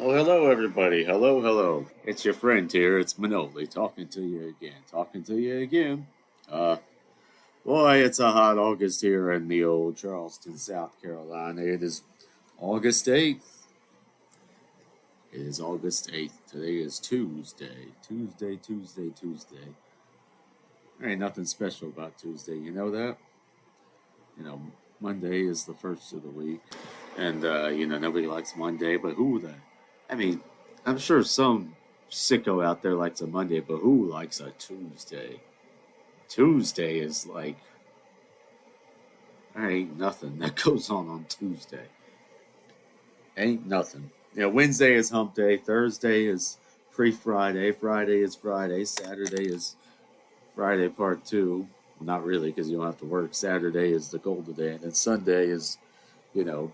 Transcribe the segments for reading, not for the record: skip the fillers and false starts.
Well, hello, everybody. Hello, hello. It's your friend here. It's Manoli talking to you again. Talking to you again. Uh, Boy, it's a hot August here in the old Charleston, South Carolina. It is August 8th. It is August 8th. Today is Tuesday. Tuesday. There ain't nothing special about Tuesday. You know that? You know, Monday is the first of the week. And, nobody likes Monday, but who the. I mean, I'm sure some sicko out there likes a Monday, but who likes a Tuesday? Tuesday is like, there ain't nothing that goes on Tuesday. Ain't nothing. Wednesday is hump day. Thursday is pre Friday. Friday is Friday. Saturday is Friday part two. Well, not really, because you don't have to work. Saturday is the golden day. And then Sunday is, you know,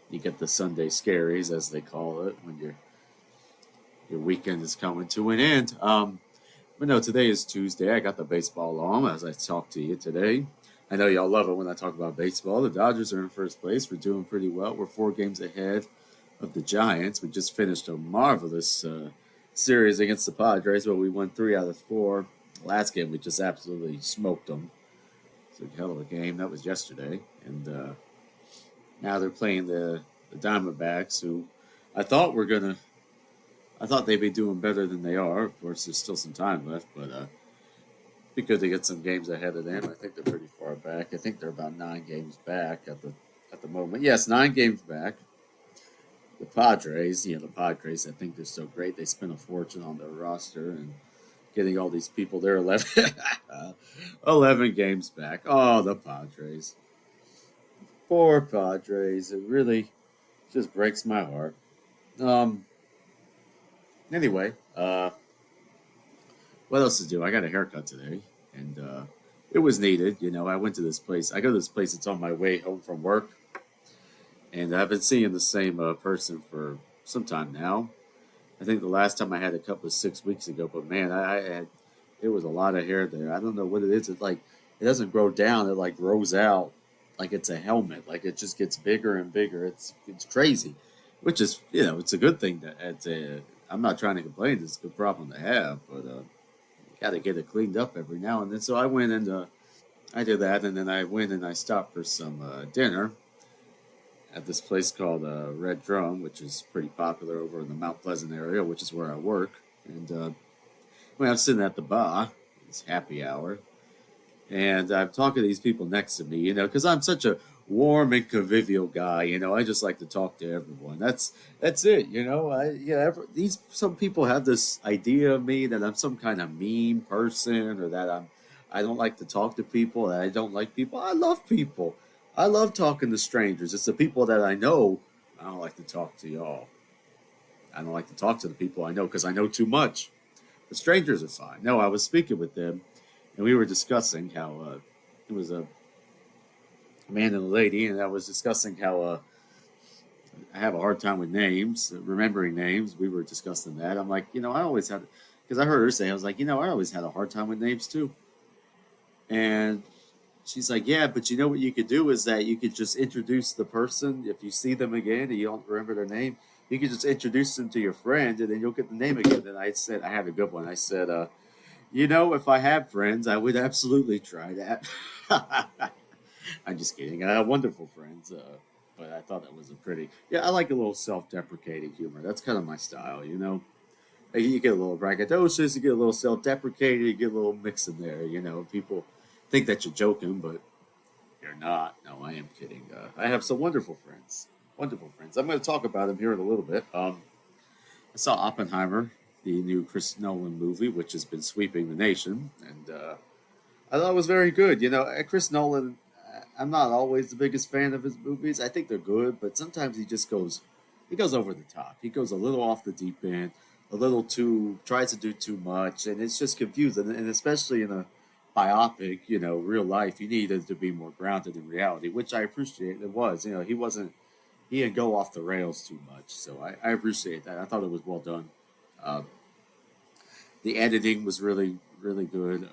you get the Sunday scaries, as they call it, when your weekend is coming to an end. But no, today is Tuesday. I got the baseball on as I talk to you today. I know y'all love it when I talk about baseball. The Dodgers are in first place. We're doing pretty well. We're 4 games ahead of the Giants. We just finished a marvelous series against the Padres, where we won 3 out of 4. Last game, we just absolutely smoked them. It's a hell of a game. That was yesterday. And now they're playing the Diamondbacks, who I thought were going to I thought they'd be doing better than they are. Of course, there's still some time left, but be good to get some games ahead of them. I think they're pretty far back. I think they're about 9 games back at the moment. Yes, 9 games back. The Padres. I think they're so great. They spent a fortune on their roster and getting all these people. They're 11 games back. Oh, the Padres. Poor Padres. It really just breaks my heart. Um. Anyway, what else to do? I got a haircut today, and it was needed. I went to this place. I go to this place. It's on my way home from work, and I've been seeing the same person for some time now. I think the last time I had a cut was 6 weeks ago. But man, I had it was a lot of hair there. I don't know what it is. It's like it doesn't grow down. It like grows out like it's a helmet. Like it just gets bigger and bigger. It's crazy, which is it's a good thing. I'm not trying to complain. It's a good problem to have, but got to get it cleaned up every now and then. So I went and I did that, and then I went and I stopped for some dinner at this place called Red Drum, which is pretty popular over in the Mount Pleasant area, which is where I work. And when I'm sitting at the bar, it's happy hour, and I'm talking to these people next to me, because I'm such a warm and convivial guy. I just like to talk to everyone. That's it. These some people have this idea of me that I'm some kind of mean person, or that I don't like to talk to people. That I don't like people. I love people. I love talking to strangers. It's the people that I know. I don't like to talk to y'all. I don't like to talk to the people I know because I know too much. The strangers are fine. No, I was speaking with them, and we were discussing how it was a man and a lady, and I was discussing how I have a hard time with names, remembering names. We were discussing that. I'm like, I always had, because I heard her say, I was like, I always had a hard time with names too. And she's like, yeah, but you know what you could do is that you could just introduce the person. If you see them again and you don't remember their name, you could just introduce them to your friend, and then you'll get the name again. And I said, I had a good one. I said, if I have friends, I would absolutely try that. I'm just kidding. I have wonderful friends, but I thought that was a pretty. Yeah, I like a little self-deprecating humor. That's kind of my style. Like, you get a little braggadocious, you get a little self-deprecating, you get a little mix in there. People think that you're joking, but you're not. No, I am kidding. I have some wonderful friends. Wonderful friends. I'm going to talk about them here in a little bit. I saw Oppenheimer, the new Chris Nolan movie, which has been sweeping the nation, and I thought it was very good. Chris Nolan. I'm not always the biggest fan of his movies. I think they're good, but sometimes he goes over the top. He goes a little off the deep end, a little too, tries to do too much, and it's just confusing. And especially in a biopic, real life, you needed to be more grounded in reality, which I appreciate. It was, he didn't go off the rails too much, so I appreciate that. I thought it was well done. Uh, the editing was really, really good.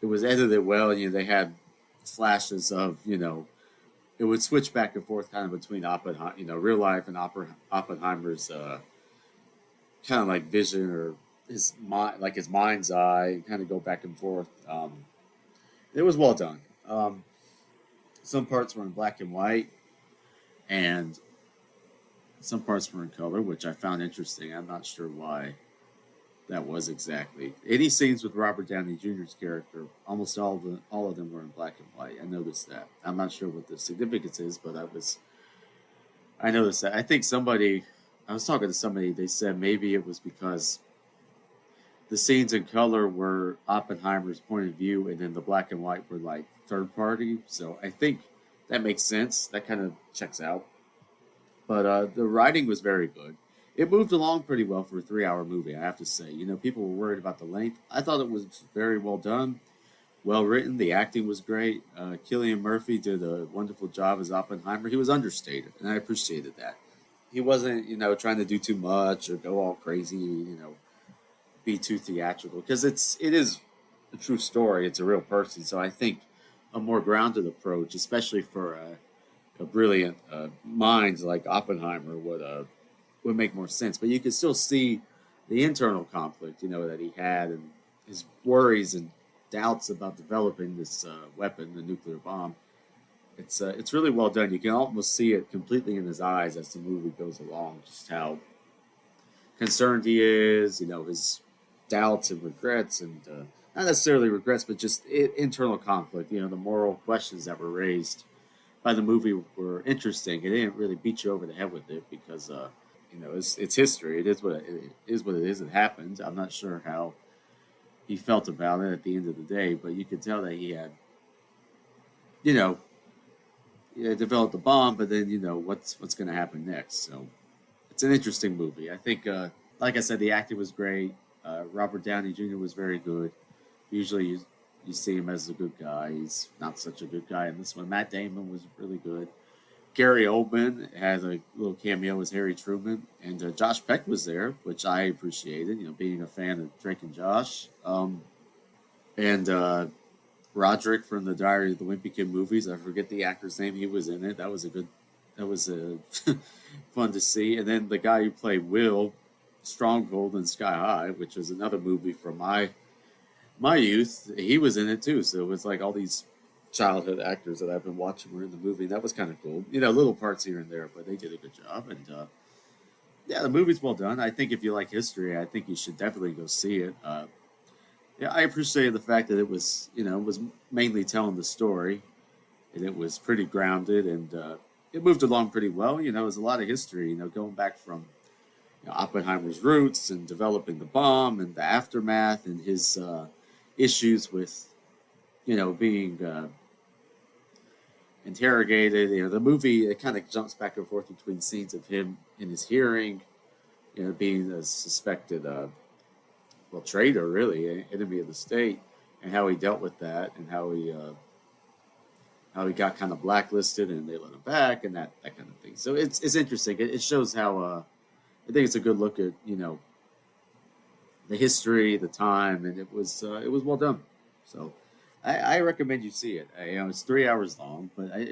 It was edited well. They had flashes of, it would switch back and forth kind of between Oppenheimer, real life and Oppenheimer's kind of like vision or his mind, like his mind's eye, kind of go back and forth. It was well done. Some parts were in black and white, and some parts were in color, which I found interesting. I'm not sure why that was exactly. Any scenes with Robert Downey Jr.'s character, almost all of them were in black and white. I noticed that. I'm not sure what the significance is, but I noticed that. I was talking to somebody. They said maybe it was because the scenes in color were Oppenheimer's point of view, and then the black and white were like third party. So I think that makes sense. That kind of checks out. But the writing was very good. It moved along pretty well for a 3 hour movie, I have to say. People were worried about the length. I thought it was very well done, well written. The acting was great. Cillian Murphy did a wonderful job as Oppenheimer. He was understated, and I appreciated that. He wasn't, trying to do too much or go all crazy, be too theatrical because it is a true story. It's a real person. So I think a more grounded approach, especially for a brilliant mind like Oppenheimer, would make more sense. But you could still see the internal conflict, that he had and his worries and doubts about developing this weapon, the nuclear bomb. It's really well done. You can almost see it completely in his eyes as the movie goes along, just how concerned he is, his doubts and regrets, and not necessarily regrets, but just internal conflict. The moral questions that were raised by the movie were interesting. It didn't really beat you over the head with it because, it's history. It is what it is. What it is. It happened. I'm not sure how he felt about it at the end of the day, but you could tell that he had, you know, developed the bomb, but then what's going to happen next. So it's an interesting movie. I think, like I said, the acting was great. Robert Downey Jr. was very good. Usually, you see him as a good guy. He's not such a good guy in this one. Matt Damon was really good. Gary Oldman had a little cameo as Harry Truman, and Josh Peck was there, which I appreciated. Being a fan of Drake and Josh, and Roderick from the Diary of the Wimpy Kid movies. I forget the actor's name. He was in it. That was fun to see. And then the guy who played Will Stronghold in Sky High, which was another movie from my youth, he was in it too. So it was like all these childhood actors that I've been watching were in the movie. That was kind of cool. Little parts here and there, but they did a good job. And yeah, the movie's well done. I think if you like history, I think you should definitely go see it. Yeah, I appreciated the fact that it was mainly telling the story, and it was pretty grounded, and it moved along pretty well. It was a lot of history. Going back from Oppenheimer's roots and developing the bomb and the aftermath and his issues with being interrogated. The movie, it kind of jumps back and forth between scenes of him in his hearing, being a suspected traitor, really, enemy of the state, and how he dealt with that, and how he got kind of blacklisted, and they let him back, and that kind of thing. So it's interesting. It shows how I think it's a good look at the history, the time, and it was well done. So I recommend you see it. It's 3 hours long, but I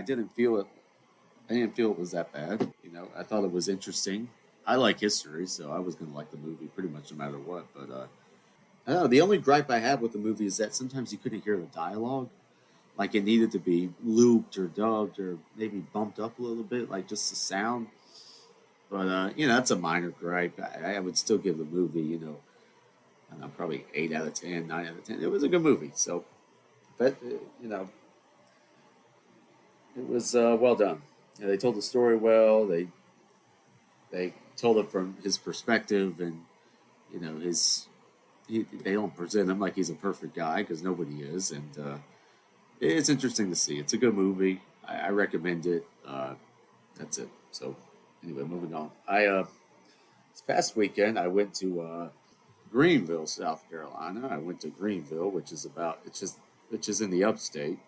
didn't feel it. I didn't feel it was that bad. I thought it was interesting. I like history, so I was going to like the movie pretty much no matter what. But I don't know. The only gripe I have with the movie is that sometimes you couldn't hear the dialogue. Like it needed to be looped or dubbed or maybe bumped up a little bit, like just the sound. But that's a minor gripe. I would still give the movie, I don't know, probably 8 out of 10, 9 out of 10. It was a good movie. So, but it was well done. They told the story well. They told it from his perspective, and they don't present him like he's a perfect guy because nobody is, and it's interesting to see. It's a good movie. I recommend it. That's it. So anyway, moving on. This past weekend I went to Greenville, South Carolina. I went to Greenville, which is in the upstate.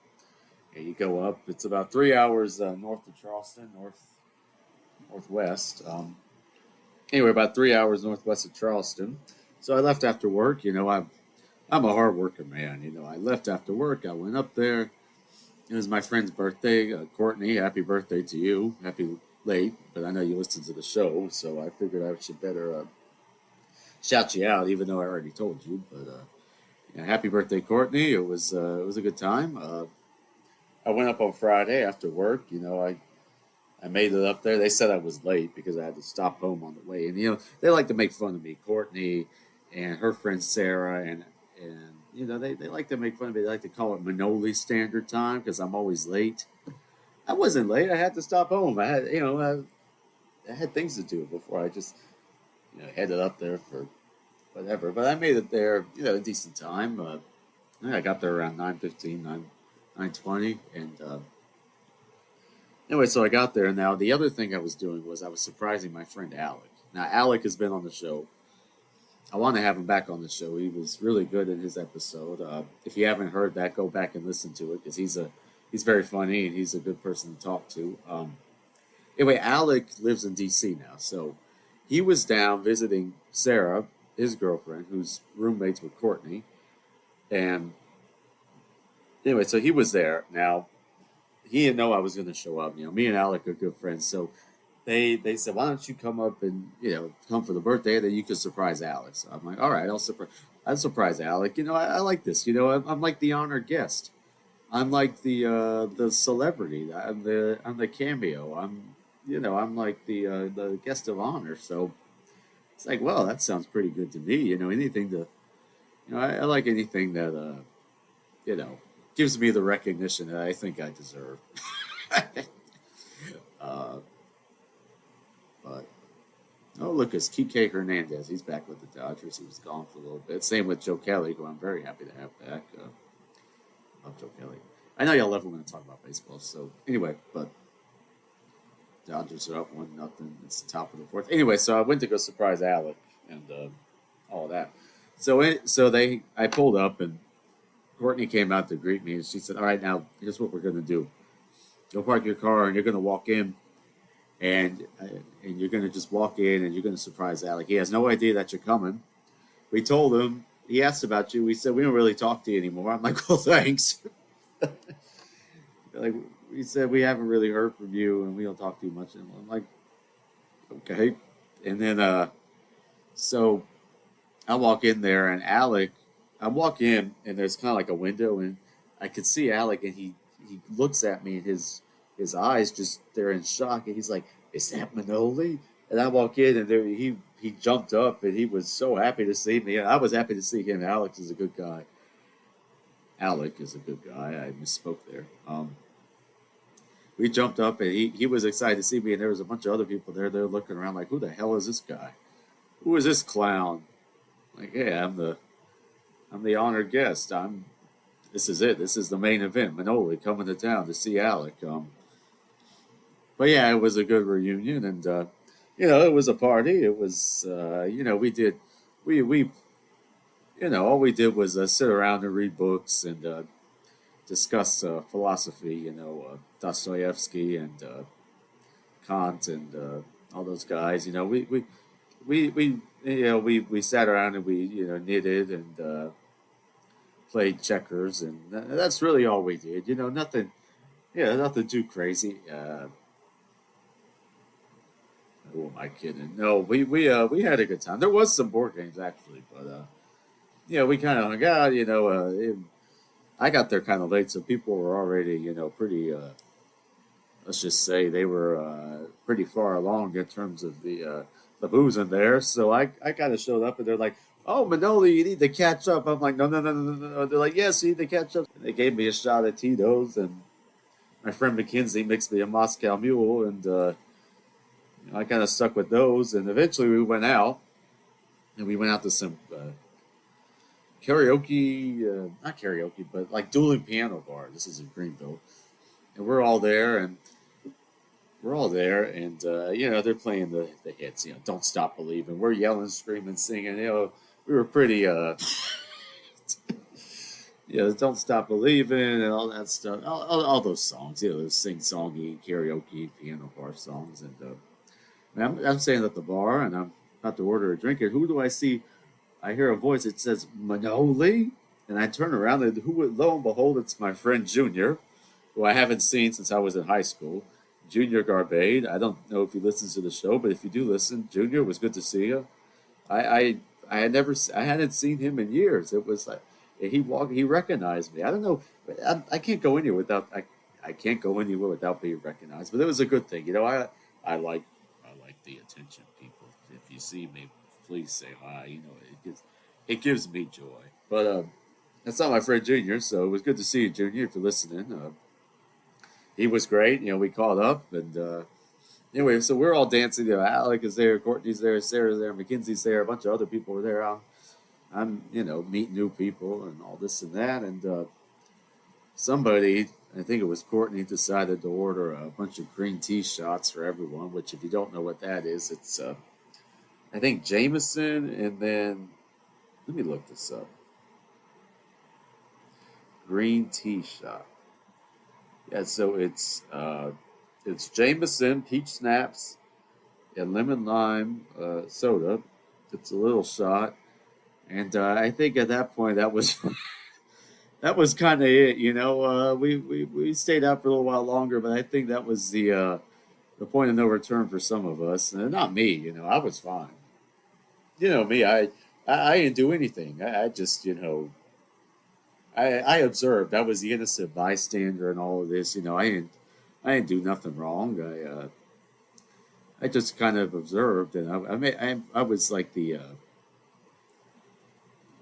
And you go up. It's about 3 hours north of Charleston, northwest. Anyway, about 3 hours northwest of Charleston. So I left after work. I'm a hard worker, man. I left after work. I went up there. It was my friend's birthday. Courtney, happy birthday to you. Happy late, but I know you listen to the show, so I figured I should better shout you out, even though I already told you. But yeah, happy birthday, Courtney. It was a good time. I went up on Friday after work. I made it up there. They said I was late because I had to stop home on the way. And they like to make fun of me, Courtney and her friend Sarah, and they like to make fun of me. They like to call it Manoli Standard Time because I'm always late. I wasn't late. I had to stop home. I had things to do before I just headed up there for whatever. But I made it there, a decent time. I got there around 9:15, 9:20, and anyway, so I got there. Now, the other thing I was doing was I was surprising my friend Alec. Now, Alec has been on the show. I want to have him back on the show. He was really good in his episode. If you haven't heard that, go back and listen to it because he's very funny and he's a good person to talk to. Anyway, Alec lives in D.C. now, so he was down visiting Sarah, his girlfriend, who's roommates with Courtney, and anyway, so he was there. Now, he didn't know I was going to show up. Me and Alec are good friends, so they said, "Why don't you come up and come for the birthday? Then you can surprise Alex." So I'm like, "All right, I'll surprise Alec." I like this. I'm like the honored guest. I'm like the celebrity. I'm the cameo. I'm like the guest of honor. So it's like, well, that sounds pretty good to me. Anything to I like anything that you know gives me the recognition that I think I deserve. uh, but oh, look, it's Kike Hernandez. He's back with the Dodgers. He was gone for a little bit. Same with Joe Kelly, who I'm very happy to have back. Love Joe Kelly. I know y'all love when I talk about baseball. So anyway, but Dodgers are up 1-0. It's the top of the fourth. Anyway, so I went to go surprise Alec and all that. I pulled up and Courtney came out to greet me and she said, "All right, now here's what we're going to do. Go park your car and you're going to walk in and you're going to just walk in and you're going to surprise Alec. He has no idea that you're coming. We told him. He asked about you. We said we don't really talk to you anymore." I'm like, "Well, thanks." Like we said, we haven't really heard from you and we don't talk to you much anymore. I'm like, okay. And then so I walk in there and I walk in and there's kind of like a window and I could see Alec and he looks at me and his eyes just they're in shock and he's like, "Is that Manoli?" And I walk in and he jumped up and he was so happy to see me. And I was happy to see him. Alex is a good guy. Alec is a good guy. I misspoke there. We jumped up and he was excited to see me and there was a bunch of other people there. They're looking around like, "Who the hell is this guy? Who is this clown?" Like, "Yeah, I'm the honored guest. This is it. This is the main event. Manoli coming to town to see Alec." But yeah, it was a good reunion, and it was a party. It was, we all we did was sit around and read books and discuss philosophy. Dostoevsky and Kant and all those guys. We sat around and we knitted and played checkers, and that's really all we did. Nothing. Yeah, nothing too crazy. Who am I kidding? No, we had a good time. There was some board games actually, but we kind of hung out. I got there kind of late, so people were already pretty. Let's just say they were pretty far along in terms of the booze in there. So I kind of showed up, and they're like, "Oh, Manoli, you need to catch up." I'm like, "No, no, no, no, no, no." They're like, "Yes, you need to catch up." And they gave me a shot of Tito's, and my friend McKinsey mixed me a Moscow Mule, and I kind of stuck with those. And eventually we went out, and we went out to some karaoke, not karaoke, but like dueling piano bar. This is in Greenville, and we're all there, and they're playing the hits. "Don't Stop Believing." We're yelling, screaming, singing. We were pretty. "Don't Stop Believing" and all that stuff. All those songs. Those sing-songy karaoke piano bar songs, and I'm standing at the bar and I'm about to order a drink, and who do I see? I hear a voice. It says Manoli, and I turn around and lo and behold, it's my friend Junior. who I haven't seen since I was in high school, Junior Garbade. I don't know if he listens to the show, but if you do listen, Junior, it was good to see you. I I, I had never I hadn't seen him in years. It was like he recognized me. I don't know. I can't go anywhere without I can't go anywhere without being recognized. But it was a good thing, you know. I like I like the attention, people. If you see me, please say hi. You know, it gives me joy. But that's not my friend Junior, so it was good to see you, Junior. If you're listening, he was great. You know, we caught up, and anyway, so we're all dancing. You know, Alec is there, Courtney's there, Sarah's there, Mackenzie's there, a bunch of other people were there. I'm you know, meeting new people and all this and that, and somebody, I think it was Courtney, decided to order a bunch of green tea shots for everyone. Which, if you don't know what that is, it's I think Jameson, and then let me look this up. Green tea shot. Yeah, so it's Jameson, peach snaps, and lemon lime soda. It's a little shot, and I think at that point that was that was kind of it. You know, we stayed out for a little while longer, but I think that was the point of no return for some of us. And not me. You know, I was fine. You know me. I didn't do anything. I just I observed. I was the innocent bystander in all of this. You know, I didn't do nothing wrong. I just kind of observed, and I was like the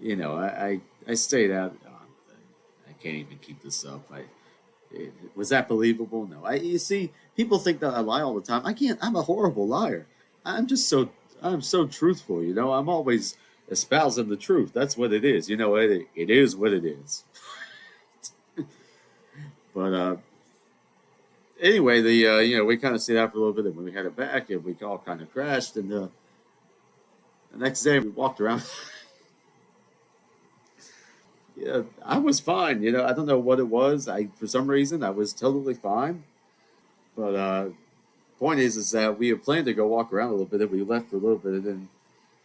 you know I stayed out. I can't even keep this up. Was that believable? No. You see, people think that I lie all the time. I can't. I'm a horrible liar. I'm just so I'm so truthful. You know, I'm always espousing the truth. That's what it is. You know, it is what it is. But anyway, the you know, we kind of stayed out for a little bit, and when we headed back, and we all kind of crashed. And the next day, we walked around. Yeah, I was fine. You know, I don't know what it was. I For some reason I was totally fine. But point is that we had planned to go walk around a little bit, and we left for a little bit, and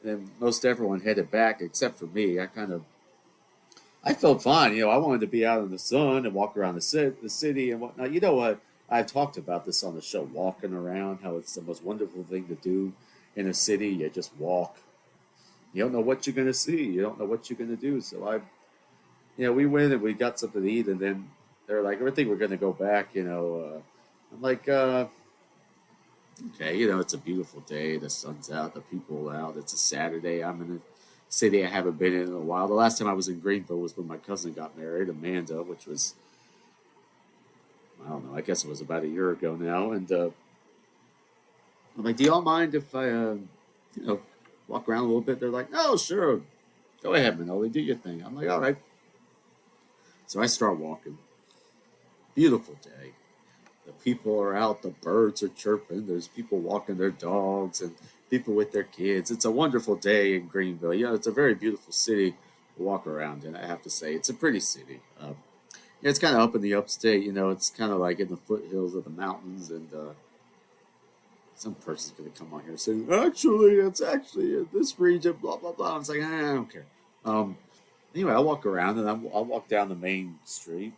then most everyone headed back except for me. I felt fine. You know, I wanted to be out in the sun and walk around the city and whatnot. You know what? I've talked about this on the show, walking around, how it's the most wonderful thing to do in a city. You just walk. You don't know what you're going to see. You don't know what you're going to do. So you know, we went and we got something to eat, and then they're like, "I think we're going to go back." You know, I'm like, "Okay, you know, it's a beautiful day. The sun's out, the people are out. It's a Saturday. I'm in a city I haven't been in a while. The last time I was in Greenville was when my cousin got married, Amanda, which was I don't know. I guess it was about a year ago now." And I'm like, "Do y'all mind if I, you know, walk around a little bit?" They're like, "No, sure, go ahead, Manoli, do your thing." I'm like, "All right." So I start walking. Beautiful day. The people are out, the birds are chirping, there's people walking their dogs and people with their kids. It's a wonderful day in Greenville. You know, it's a very beautiful city to walk around in, I have to say. It's a pretty city. Yeah, it's kind of up in the upstate, you know, it's kind of like in the foothills of the mountains. And some person's going to come on here saying, "Actually, it's actually in this region, blah, blah, blah." I was like, I don't care. Um, anyway, I walk around, and I'll walk down the main street.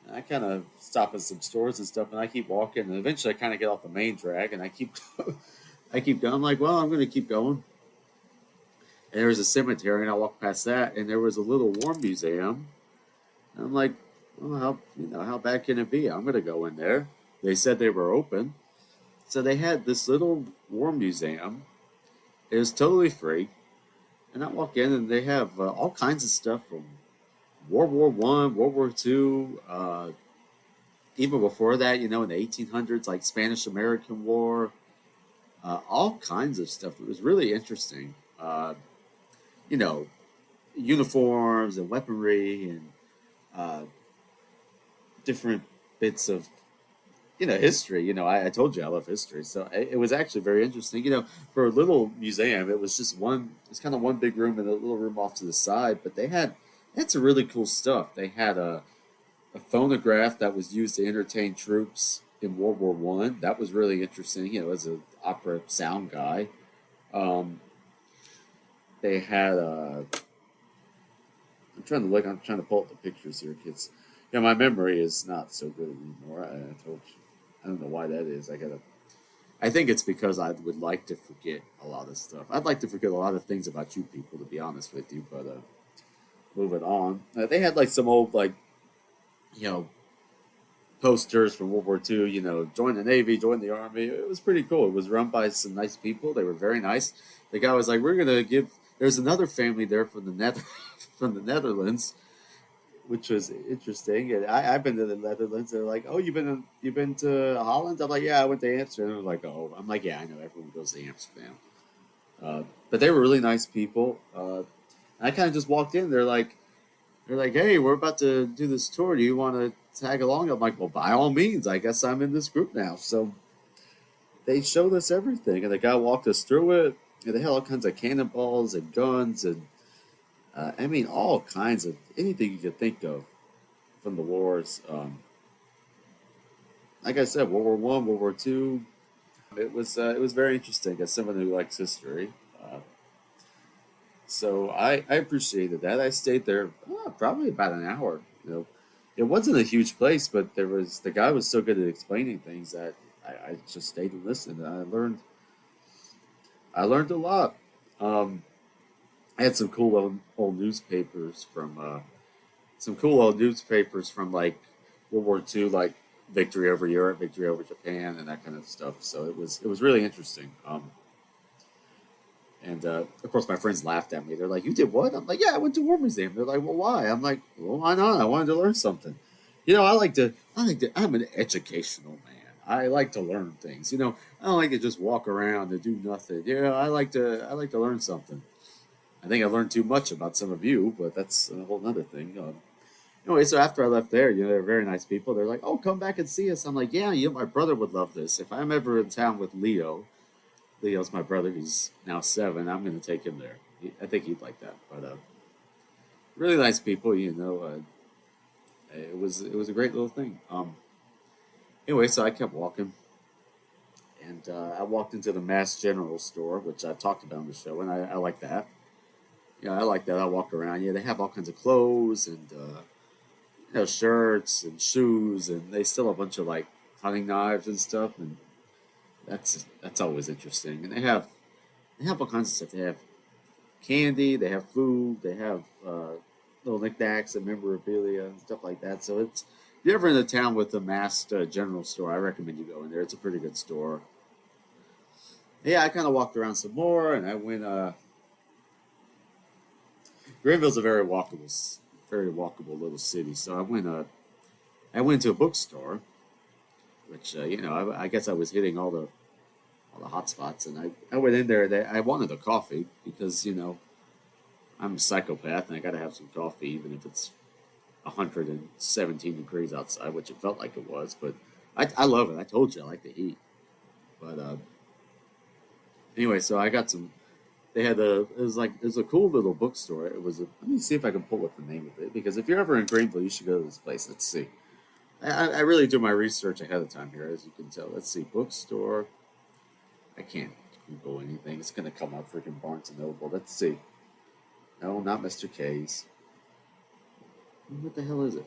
And I kind of stop at some stores and stuff, and I keep walking, and eventually I kind of get off the main drag, and I keep I keep going. I'm like, well, I'm going to keep going. And there was a cemetery, and I walked past that, and there was a little war museum. And I'm like, well, how bad can it be? I'm going to go in there. They said they were open, so they had this little war museum. It was totally free, and I walk in, and they have all kinds of stuff from World War I, World War II, even before that, you know, in the 1800s, like Spanish American War, all kinds of stuff. It was really interesting. You know, uniforms and weaponry and uh, different bits of history. You know, I told you I love history, so it was actually very interesting. You know, for a little museum, it was just one. It's kind of one big room and a little room off to the side, but they had some really cool stuff. They had a phonograph that was used to entertain troops in World War I. That was really interesting. You know, as an opera sound guy, um, they had. I'm trying to look. I'm trying to pull up the pictures here, kids. Yeah, my memory is not so good anymore. I told you. I don't know why that is. I think it's because I would like to forget a lot of stuff. I'd like to forget a lot of things about you people, to be honest with you. But moving on, they had like some old like you know posters from World War II. You know, join the Navy, join the Army. It was pretty cool. It was run by some nice people. They were very nice. The guy was like, "We're gonna give." There's another family there from the from the Netherlands, which was interesting. And I've been to the Netherlands. They're like, "Oh, you've been to Holland?" I'm like, "Yeah, I went to Amsterdam." They're like, "Oh," I'm like, "Yeah, I know. Everyone goes to Amsterdam." But they were really nice people. I kind of just walked in. They're like, "Hey, we're about to do this tour. Do you want to tag along?" I'm like, "Well, by all means. I guess I'm in this group now." So they showed us everything, and the guy walked us through it. And they had all kinds of cannonballs and guns, and I mean, all kinds of anything you could think of from the wars. Like I said, World War One, World War Two. It was very interesting as someone who likes history. Uh, so I appreciated that. I stayed there probably about an hour. You know, it wasn't a huge place, but the guy was so good at explaining things that I just stayed and listened. And I learned a lot. Um, I had old newspapers from some cool old newspapers from like World War II, like victory over Europe, victory over Japan, and that kind of stuff. So it was really interesting. And of course, my friends laughed at me. They're like, "You did what?" I'm like, "Yeah, I went to War Museum." They're like, "Well, why?" I'm like, "Well, why not? I wanted to learn something." You know, I like to. I'm an educational man. I like to learn things. You know, I don't like to just walk around and do nothing. You know, I like to learn something. I think I learned too much about some of you, but that's a whole other thing. Anyway, so after I left there, you know, they're very nice people. They're like, "Oh, come back and see us." I'm like, "Yeah, you know, my brother would love this. If I'm ever in town with Leo's my brother. He's now 7. I'm going to take him there. I think he'd like that." But really nice people, you know. It was a great little thing. Anyway, so I kept walking, and I walked into the Mass General store, which I talked about on the show, and I like that. Yeah, I like that. I walk around. Yeah, they have all kinds of clothes and you know, shirts and shoes, and they still have a bunch of like hunting knives and stuff, and that's always interesting. And they have all kinds of stuff. They have candy, they have food, they have little knickknacks and memorabilia and stuff like that. So it's if you're ever in a town with a mass general store, I recommend you go in there. It's a pretty good store. Yeah, I kind of walked around some more, and I went. Greenville's a very walkable little city. So I went. I went to a bookstore, which you know, I guess I was hitting all the hot spots, and I went in there. I wanted a coffee because you know I'm a psychopath, and I got to have some coffee, even if it's 117 degrees outside, which it felt like it was. But I love it. I told you I like the heat. But anyway, so I got some. They had it was a cool little bookstore. Let me see if I can pull up the name of it because if you're ever in Greenville, you should go to this place. Let's see. I really do my research ahead of time here, as you can tell. Let's see, bookstore. I can't Google anything. It's gonna come up freaking Barnes and Noble. Let's see. No, not Mr. K's. What the hell is it?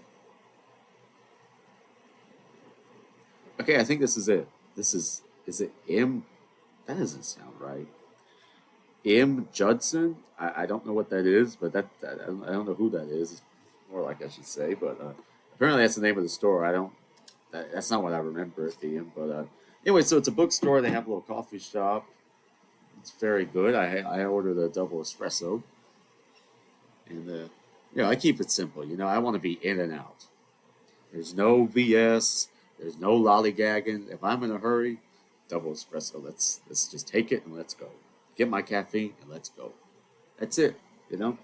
Okay, I think this is it. Is it M? That doesn't sound right. M. Judson? I don't know what that is, but I don't know who that is. It's more like I should say, but apparently that's the name of the store. I don't. That's not what I remember it being. But anyway, so it's a bookstore. They have a little coffee shop. It's very good. I ordered a double espresso, and you know I keep it simple. You know I want to be in and out. There's no BS. There's no lollygagging. If I'm in a hurry, double espresso. Let's just take it and let's go. Get my caffeine and let's go. That's it. You know.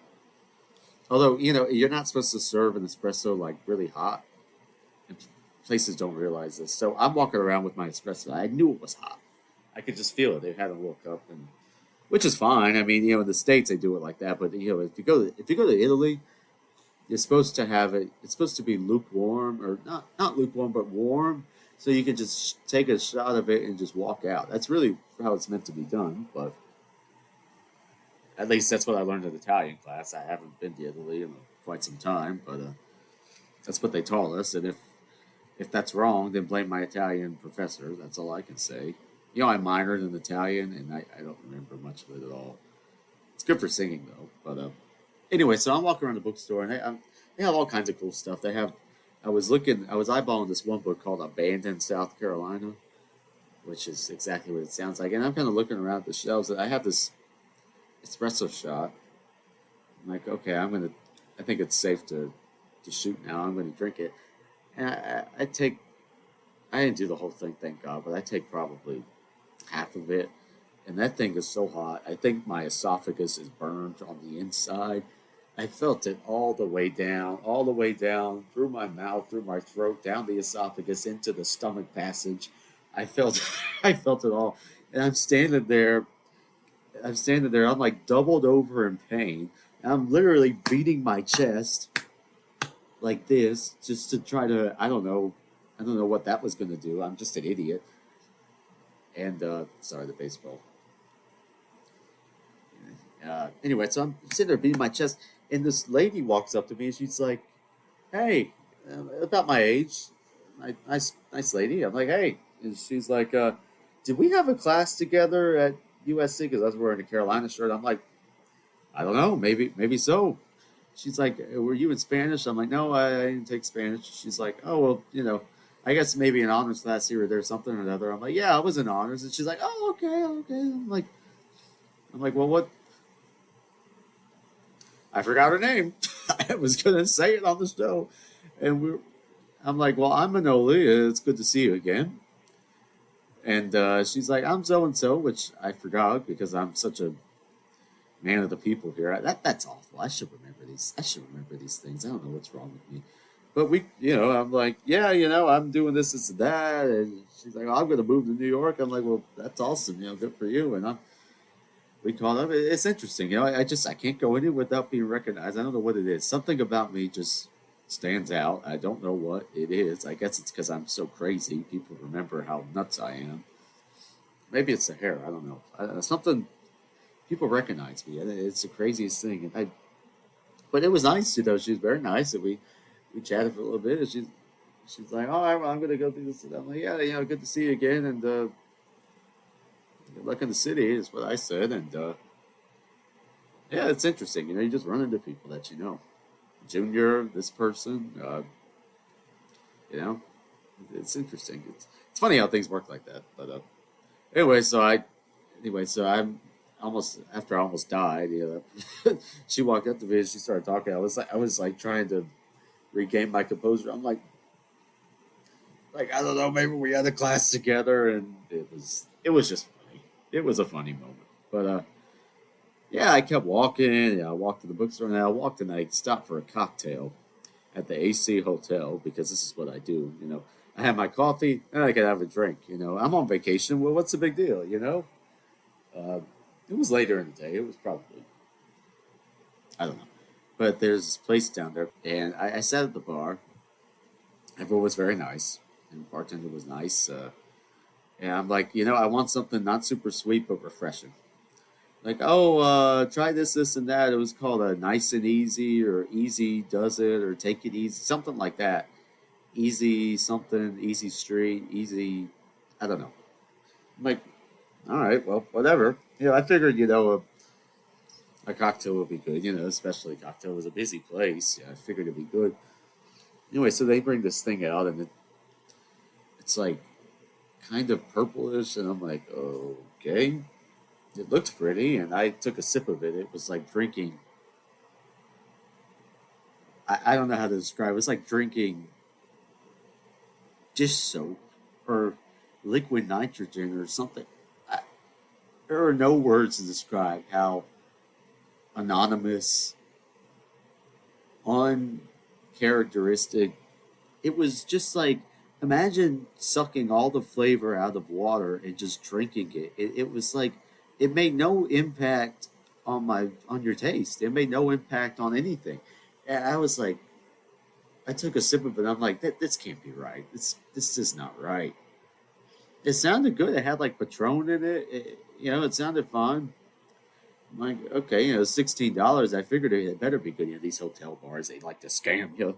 Although you know you're not supposed to serve an espresso like really hot, and places don't realize this. So I'm walking around with my espresso. I knew it was hot. I could just feel it. They had a little cup, and which is fine. I mean, you know, in the states they do it like that. But you know, if you go to Italy, you're supposed to have it. It's supposed to be lukewarm or not lukewarm, but warm. So you can just take a shot of it and just walk out. That's really how it's meant to be done. But at least that's what I learned in Italian class. I haven't been to Italy in quite some time, but That's what they taught us, and if that's wrong, then blame my Italian professor. That's all I can say. I minored in Italian, and I don't remember much of it at all. It's good for singing though. But anyway, so I'm walking around the bookstore, and they have all kinds of cool stuff. They have. I was eyeballing this one book called Abandoned South Carolina, which is exactly what it sounds like. And I'm kind of looking around the shelves, and I have this espresso shot. I'm like, okay, I think it's safe to shoot now. I'm gonna drink it, and I didn't do the whole thing, thank God, but I take probably half of it, and that thing is so hot. I think my esophagus is burned on the inside. I felt it all the way down through my mouth, through my throat, down the esophagus, into the stomach passage. I felt, I felt it all, and I'm standing there. I'm standing there. I'm like doubled over in pain. And I'm literally beating my chest like this just to try to. I don't know what that was going to do. I'm just an idiot. And sorry, the baseball. Anyway, so I'm sitting there beating my chest, and this lady walks up to me, and she's like, "Hey, about my age, nice lady." I'm like, "Hey," and she's like, "Did we have a class together at USC?" Because I was wearing a Carolina shirt. I'm like, "I don't know, maybe so." She's like, "Were you in Spanish?" I'm like, "No, I didn't take Spanish." She's like, "Oh well, I guess maybe an honors class here or there, something or another." I'm like, "Yeah, I was in honors," and she's like, "Oh, okay, okay." I'm like, "Well, what?" I forgot her name. I was gonna say it on the show, and I'm like, "Well, I'm Manoli. It's good to see you again." And she's like, "I'm so and so," which I forgot because I'm such a man of the people here. That's awful. I should remember these. I should remember these things. I don't know what's wrong with me. But I'm like, yeah, I'm doing this and that. And she's like, oh, I'm going to move to New York. I'm like, well, that's awesome. Good for you. And we call them. It's interesting. I can't go in it without being recognized. I don't know what it is. Something about me just stands out. I don't know what it is. I guess it's because I'm so crazy. People remember how nuts I am. Maybe it's the hair. I don't know. Something people recognize me. It's the craziest thing. But it was nice, She was very nice, and we chatted for a little bit. And she's like, "Oh, I'm gonna go do this." And I'm like, "Yeah, good to see you again, and good luck in the city," is what I said. And yeah, it's interesting. You just run into people that you know. Junior, this person, you know, it's interesting. It's funny how things work like that. But anyway, so I'm almost after I almost died. She walked up to me and she started talking. I was like trying to regain my composure. I'm like I don't know, maybe we had a class together, and it was just funny. It was a funny moment. But yeah, I kept walking. I walked to the bookstore, and I walked and I stopped for a cocktail at the AC Hotel because this is what I do. I have my coffee and I can have a drink. I'm on vacation. Well, what's the big deal? Uh, it was later in the day. It was probably I don't know, but there's this place down there, and I sat at the bar. Everyone was very nice, and the bartender was nice. And I'm like, I want something not super sweet but refreshing. Like, oh, try this, and that. It was called a nice and easy, or easy does it, or take it easy, something like that. Easy something, easy street, easy. I don't know. I'm like, all right, well, whatever. I figured, a cocktail would be good. Especially a cocktail was a busy place. Yeah, I figured it'd be good. Anyway, so they bring this thing out, and it's like kind of purplish, and I'm like, okay. It looked pretty, and I took a sip of it. It was like drinking. I don't know how to describe it. It was like drinking dish soap or liquid nitrogen or something. I, there are no words to describe how anonymous, uncharacteristic. It was just like imagine sucking all the flavor out of water and just drinking it. It was like it made no impact on your taste. It made no impact on anything. And I was like, I took a sip of it. I'm like, this can't be right. This is not right. It sounded good. It had like Patron in it. It sounded fun. I'm like, okay, $16. I figured it better be good. These hotel bars, they like to scam you.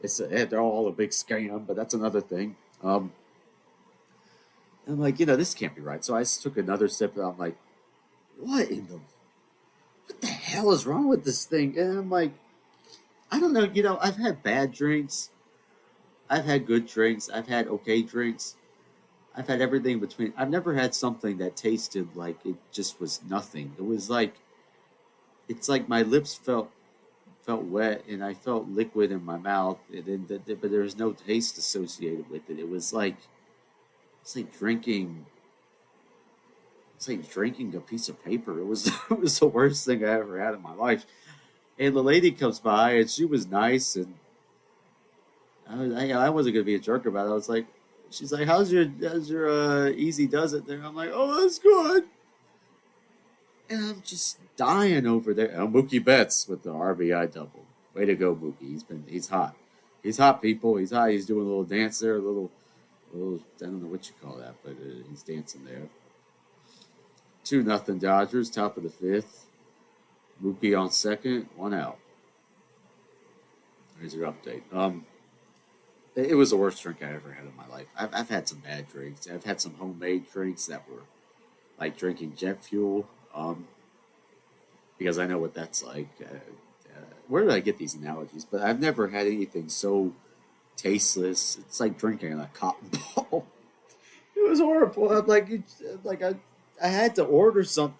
they're all a big scam, but that's another thing. And I'm like, this can't be right. So I took another sip, and I'm like, what the hell is wrong with this thing? And I'm like, I don't know. I've had bad drinks. I've had good drinks. I've had okay drinks. I've had everything between. I've never had something that tasted like it just was nothing. It was like it's like my lips felt wet and I felt liquid in my mouth, and but there was no taste associated with it. It's like drinking. It's like drinking a piece of paper. It was it was the worst thing I ever had in my life. And the lady comes by and she was nice, and I wasn't gonna be a jerk about it. I was like, she's like, how's your easy does it there? I'm like, oh, that's good. And I'm just dying over there. Oh, Mookie Betts with the RBI double. Way to go, Mookie. He's hot. He's hot, people. He's hot. He's doing a little dance there, a little. I don't know what you call that, but he's dancing there. 2-0 Dodgers, top of the fifth. Mookie on second, one out. There's your update. It was the worst drink I ever had in my life. I've had some bad drinks. I've had some homemade drinks that were like drinking jet fuel. Because I know what that's like. Where did I get these analogies? But I've never had anything so tasteless. It's like drinking a cotton ball. It was horrible. I had to order some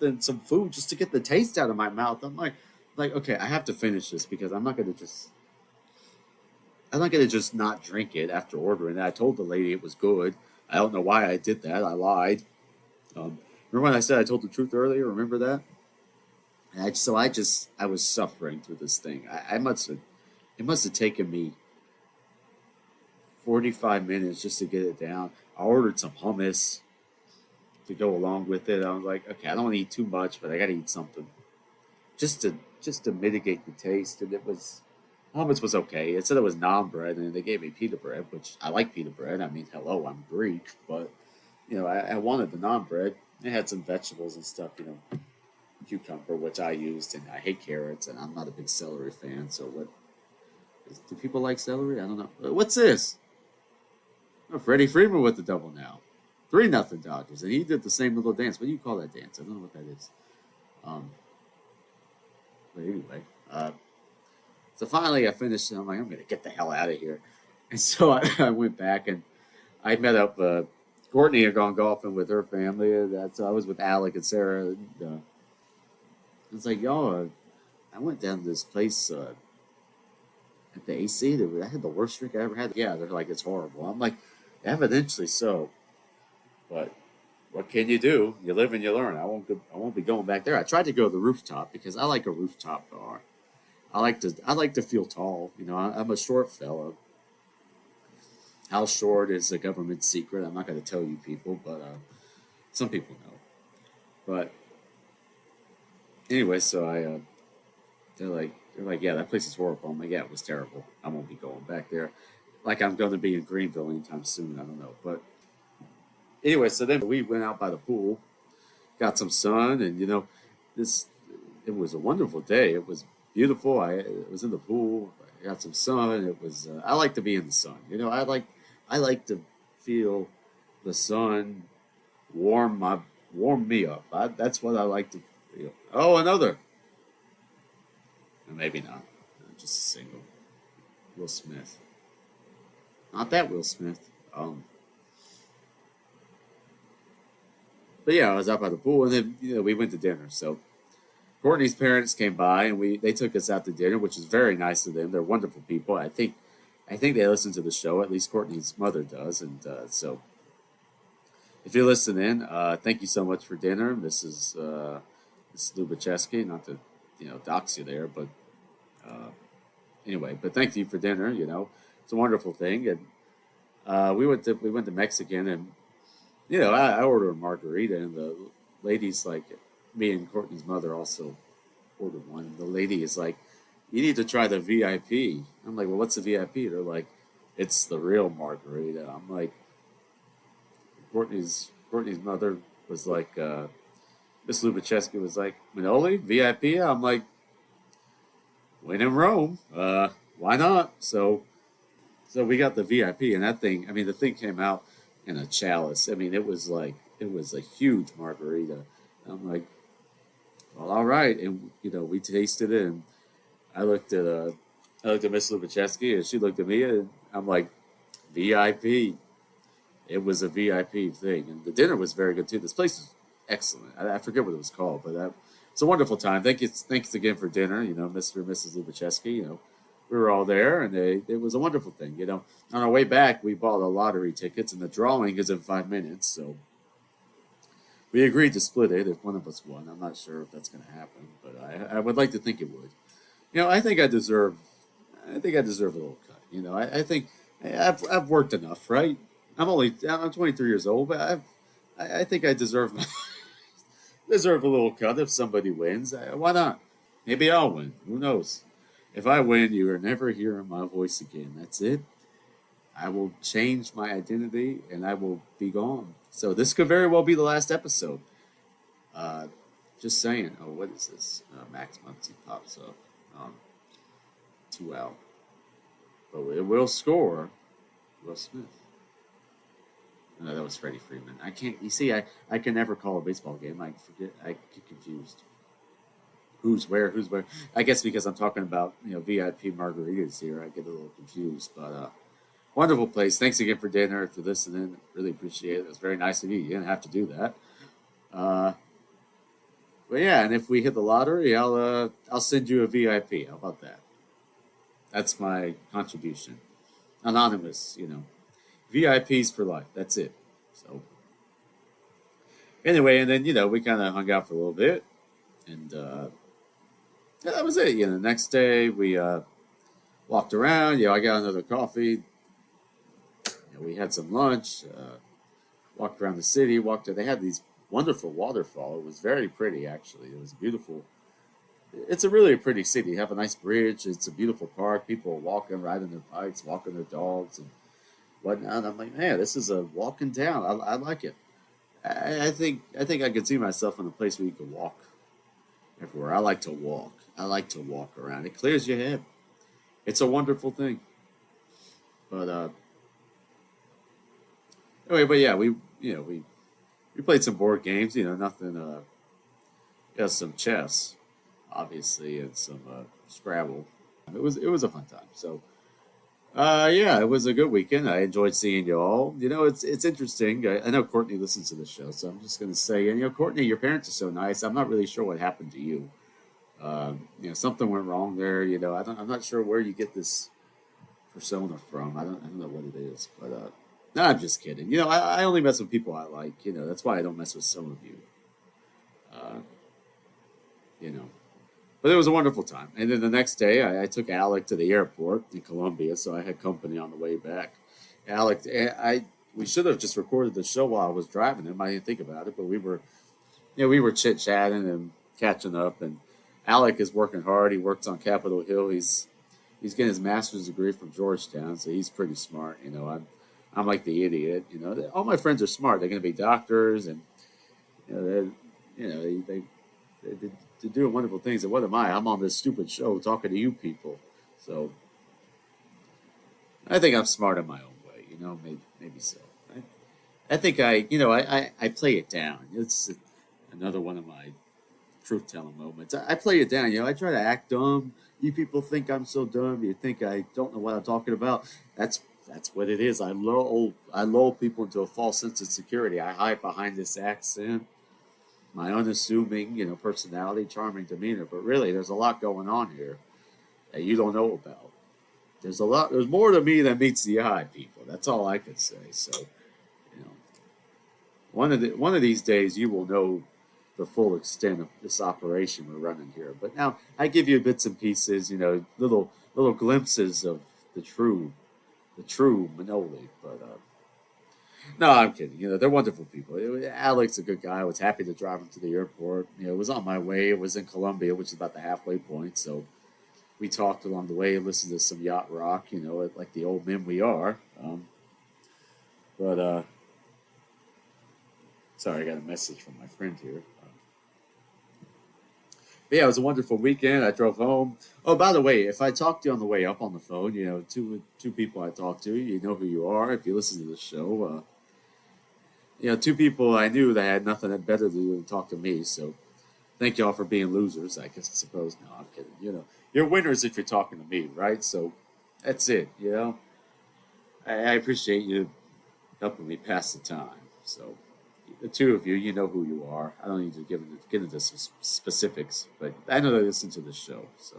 food just to get the taste out of my mouth. I'm like, okay, I have to finish this because I'm not gonna just not drink it after ordering it. I told the lady it was good. I don't know why I did that. I lied. Remember when I said I told the truth earlier? Remember that? I was suffering through this thing. It must have taken me 45 minutes just to get it down. I ordered some hummus to go along with it. I was like, okay, I don't want to eat too much, but I got to eat something just to mitigate the taste. And hummus was okay. It said it was naan bread, and they gave me pita bread, which I like pita bread. I mean, hello, I'm Greek, but I wanted the naan bread. It had some vegetables and stuff, cucumber, which I used, and I hate carrots, and I'm not a big celery fan. So do people like celery? I don't know. What's this? Oh, Freddie Freeman with the double now. 3-0 Dodgers, and he did the same little dance. What do you call that dance? I don't know what that is. But anyway, so finally I finished, and I'm like, I'm gonna get the hell out of here. And so I went back and I met up. Courtney had gone golfing with her family. So I was with Alec and Sarah. And, it's like, y'all, I went down to this place at the AC. I had the worst drink I ever had. Yeah, they're like, it's horrible. I'm like, evidently so. But what can you do? You live and you learn. I won't be going back there. I tried to go to the rooftop because I like a rooftop bar. I like to feel tall. I'm a short fella. How short is a government secret? I'm not going to tell you people, but some people know. But anyway, so they're like, yeah, that place is horrible. I'm like, yeah, it was terrible. I won't be going back there. Like I'm going to be in Greenville anytime soon. I don't know, but anyway, so then we went out by the pool, got some sun, and this it was a wonderful day. It was beautiful. I was in the pool. I got some sun. It was. I like to be in the sun. I like to feel the sun warm me up. That's what I like to feel. Oh, another. Maybe not. Just a single. Will Smith. Not that Will Smith. But yeah, I was out by the pool, and then we went to dinner. So Courtney's parents came by, and they took us out to dinner, which was very nice of them. They're wonderful people. I think they listen to the show. At least Courtney's mother does, and so if you're listening, thank you so much for dinner. This is Lubacheski. Not to dox you there, but anyway, but thank you for dinner. It's a wonderful thing, and we went to Mexican, and I ordered a margarita, and the lady's like, me and Courtney's mother also ordered one, and the lady is like, you need to try the VIP. I'm like, well, what's the VIP? They're like, it's the real margarita. I'm like, Courtney's mother was like, Miss Lubacheski was like, Manoli, VIP? I'm like, when in Rome, why not? So So we got the VIP, and that thing. I mean, the thing came out in a chalice. I mean, it was a huge margarita. I'm like, well, all right, and we tasted it, and I looked at uh, I looked at Miss Lubacheski, and she looked at me, and I'm like, VIP. It was a VIP thing, and the dinner was very good too. This place was excellent. I forget what it was called, but it's a wonderful time. Thanks again for dinner. Mr. and Mrs. Lubacheski. We were all there, and it was a wonderful thing. On our way back, we bought a lottery tickets, and the drawing is in 5 minutes, so we agreed to split it if one of us won. I'm not sure if that's going to happen, but I would like to think it would. I think I think I deserve a little cut. I think I've worked enough, right? I'm 23 years old, but I think I deserve deserve a little cut if somebody wins. Why not? Maybe I'll win. Who knows? If I win, you are never hearing my voice again. That's it. I will change my identity and I will be gone. So this could very well be the last episode. Uh, just saying. Oh, what is this? Max Muncy pops up. Um, 2 out. But it will score Will Smith. No, that was Freddie Freeman. I can't. You see, I can never call a baseball game. I forget. I get confused. Who's where? Who's where? I guess because I'm talking about VIP margaritas here, I get a little confused. But wonderful place. Thanks again for dinner, for listening. Really appreciate it. It was very nice of you. You didn't have to do that. Uh, but yeah, and if we hit the lottery, I'll send you a VIP. How about that? That's my contribution. Anonymous. VIPs for life. That's it. So anyway, and then we kind of hung out for a little bit, and yeah, that was it. The next day we walked around. I got another coffee. We had some lunch. Walked around the city. They had these wonderful waterfall. It was very pretty, actually. It was beautiful. It's a really pretty city. You have a nice bridge. It's a beautiful park. People are walking, riding their bikes, walking their dogs, and whatnot. I'm like, man, this is a walking town. I like it. I think I could see myself in a place where you could walk everywhere. I like to walk. I like to walk around. It clears your head. It's a wonderful thing. But anyway, but yeah, we played some board games. Nothing. Some chess, obviously, and some Scrabble. It was a fun time. So yeah, it was a good weekend. I enjoyed seeing you all. It's interesting. I know Courtney listens to the show, so I'm just going to say, Courtney, your parents are so nice. I'm not really sure what happened to you. Something went wrong there. I'm not sure where you get this persona from. I don't know what it is, but no, I'm just kidding. I only mess with people I like. That's why I don't mess with some of you. Uh, you know. But it was a wonderful time. And then the next day, I took Alec to the airport in Columbia, so I had company on the way back. Alec, we should have just recorded the show while I was driving him. I didn't think about it, but we were chit chatting and catching up. And Alec is working hard. He works on Capitol Hill. He's getting his master's degree from Georgetown, so he's pretty smart. I'm like the idiot. All my friends are smart. They're going to be doctors, and they're doing wonderful things. And what am I? I'm on this stupid show talking to you people. So I think I'm smart in my own way. Maybe so. I think I play it down. It's another one of my truth telling moments. I play it down. I try to act dumb. You people think I'm so dumb. You think I don't know what I'm talking about. That's what it is. I lull people into a false sense of security. I hide behind this accent, my unassuming, personality, charming demeanor. But really, there's a lot going on here that you don't know about. There's more to me than meets the eye, people. That's all I could say. So, you know, one of these days you will know the full extent of this operation we're running here. But now I give you bits and pieces, little glimpses of the true Manoli. But no, I'm kidding. They're wonderful people. Alex, a good guy. I was happy to drive him to the airport. It was on my way. It was in Columbia, which is about the halfway point. So we talked along the way, listened to some yacht rock, like the old men we are. But sorry, I got a message from my friend here. But yeah, it was a wonderful weekend. I drove home. Oh, by the way, if I talk to you on the way up on the phone, two people I talked to, you know who you are if you listen to the show. Two people I knew that had nothing better to do than talk to me. So thank y'all for being losers. I suppose. No, I'm kidding. You're winners if you're talking to me, right? So that's it. I appreciate you helping me pass the time. So the two of you, you know who you are. I don't need to get into specifics, but I know they listen to the show. So,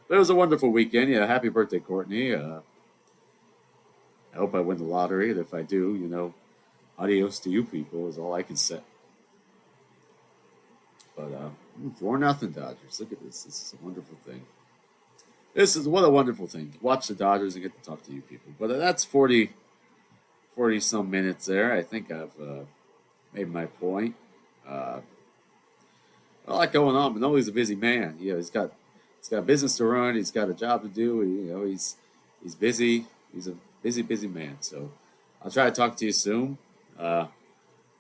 but it was a wonderful weekend. Yeah, happy birthday, Courtney. I hope I win the lottery. And if I do, adios to you people is all I can say. But 4-0 Dodgers. Look at this. This is a wonderful thing. This is what a wonderful thing to watch the Dodgers and get to talk to you people. But that's 40 some minutes there. I think I've made my point. Uh, a lot going on. Manoli's a busy man. He's got business to run. He's got a job to do. He's busy. He's a busy man. So I'll try to talk to you soon. I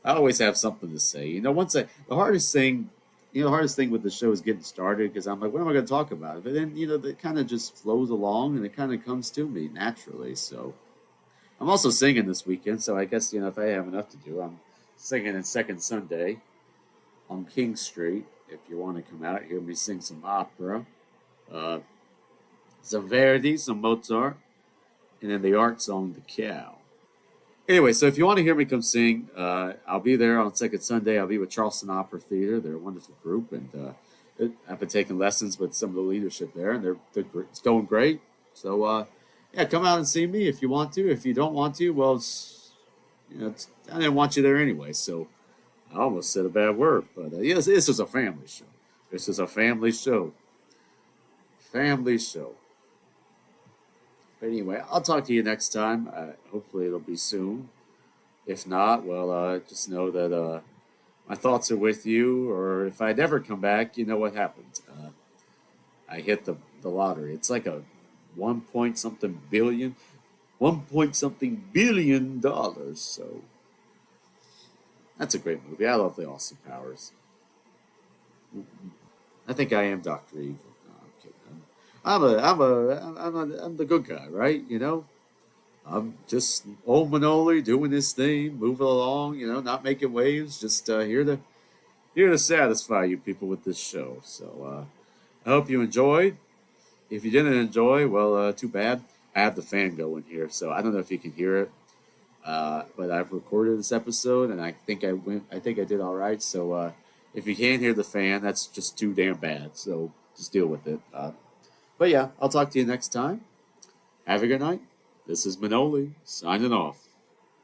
always have something to say. The hardest thing with the show is getting started because I'm like, what am I going to talk about? But then it kind of just flows along and it kind of comes to me naturally. So I'm also singing this weekend. So I guess if I have enough to do, I'm singing in Second Sunday on King Street. If you want to come out, hear me sing some opera, uh, some Verdi, some Mozart, and then the art song, The Cow. Anyway, so if you want to hear me come sing, I'll be there on Second Sunday. I'll be with Charleston Opera Theater. They're a wonderful group, and I've been taking lessons with some of the leadership there, and it's going great. So yeah, come out and see me if you want to. If you don't want to, well, I didn't want you there anyway. So I almost said a bad word, but yes, this is a family show. This is a family show. Family show. But anyway, I'll talk to you next time. Hopefully, it'll be soon. If not, well, just know that my thoughts are with you. Or if I never come back, you know what happened. I hit the lottery. It's like a 1 point something billion, $1 point something billion. So that's a great movie. I love the Austin Powers. I think I am Doctor Evil. No, I'm kidding. I'm the good guy, right? I'm just old Manoli doing this thing, moving along. Not making waves. Just here to satisfy you people with this show. So I hope you enjoyed. If you didn't enjoy, well, too bad. I have the fan going here, so I don't know if you can hear it. But I've recorded this episode, and I think I think I did all right. So if you can't hear the fan, that's just too damn bad. So just deal with it. But yeah, I'll talk to you next time. Have a good night. This is Manoli signing off.